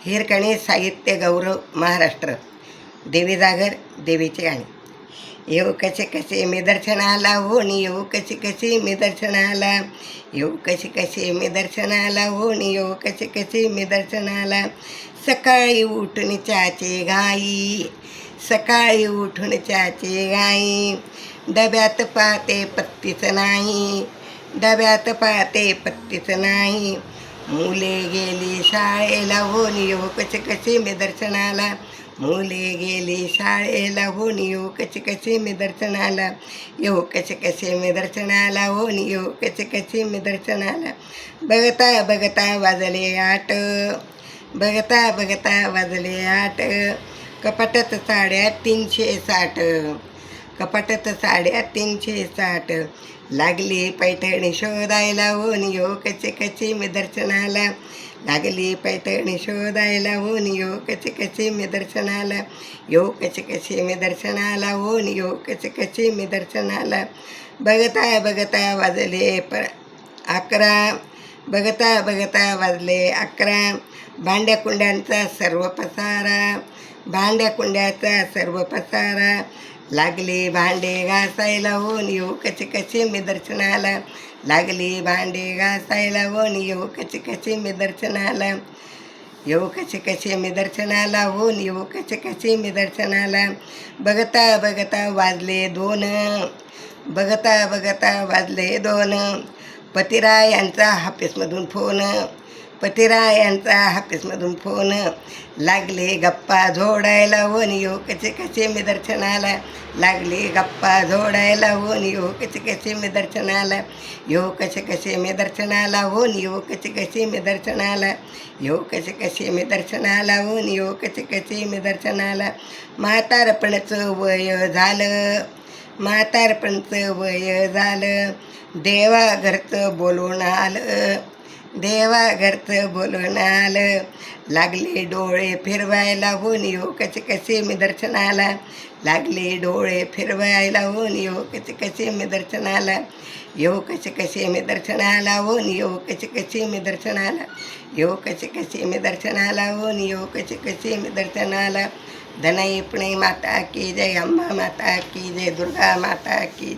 हिरकणी साहित्य गौरव महाराष्ट्र. देवी जागर, देवीचे गाणे. येऊ कसे कसे मी दर्शनाला होणी, येऊ कशी कशी मी दर्शनाला, येऊ कशी कशी मी दर्शनाला होणी, येऊ कशी कशी मी दर्शनाला. सकाळी उठून चहाची घाई, सकाळी उठून चहाची घाई, डब्यात पाहते पत्तीच नाही, डब्यात पाहते पत्तीच नाही. मुले गेली शाळेला होणी, येऊ कशी कशी मी दर्शनाला, मुले गेली शाळेला होणी, येऊ कशी कशी मी दर्शनाला, येऊ कशी कशी मी दर्शनाला होणी, येऊ कशी कशी मी दर्शनाला. बघता बघता वाजले 8, बघता बघता वाजले 8, कपाटात साड्या 360, कपाटात साड्या 360. लागली पैठणी शोधायला होणी, येऊ कशी कशी मी दर्शनाला, लागली पैठणी शोधायला होणी, येऊ कशी कशी मी दर्शनाला, येऊ कशी कशी मी दर्शनाला होणी, येऊ कशी कशी मी दर्शनाला. बघता बघता वाजले 11, बघता बघता वाजले 11. भांड्या कुंड्यांचा सर्व पसारा, भांड्या कुंड्याचा सर्व पसारा. लागली भांडे घासायला होणी, येऊ कशी कशी मी दर्शनाला, लागली भांडे घासायला होणी, येऊ कशी कशी मी दर्शनाला, येऊ कशी कशी मी दर्शनाला होणी, येऊ कशी कशी मी दर्शनाला. बघता बघता वाजले 2, बघता बघता वाजले 2. पतिरायांचा हाफिसमधून फोन, पतिरायांचा हाफिसमधून फोन. लागले गप्पा झोडायला होणी, येऊ कशी कशी मी दर्शनाला, लागली गप्पा झोडायला होणी, येऊ कशी कशी मी दर्शनाला, येऊ कशी कशी मी दर्शनाला होणी, येऊ कशी कशी मी दर्शनाला, येऊ कशी कशी मी दर्शनाला होणी, येऊ कशी कशी मी दर्शनाला. म्हातारपणाचं वय झालं, म्हातारपणाचं वय झालं, देवा घरचं बोलून आलं, देवा घरचं बोलून आलं. लागले डोळे फिरवायला होणी, येऊ कशी कशी मी दर्शनाला, लागले डोळे फिरवायला होणी, येऊ कशी कशी मी दर्शनाला, येऊ कशी कशी मी दर्शनाला होणी, येऊ कशी कशी मी दर्शनाला, येऊ कशी कशी मी दर्शनाला होणी, येऊ कशी कशी मी दर्शनाला. धनई पुणे माता की जय, अंबा माता की जय, दुर्गा माता की.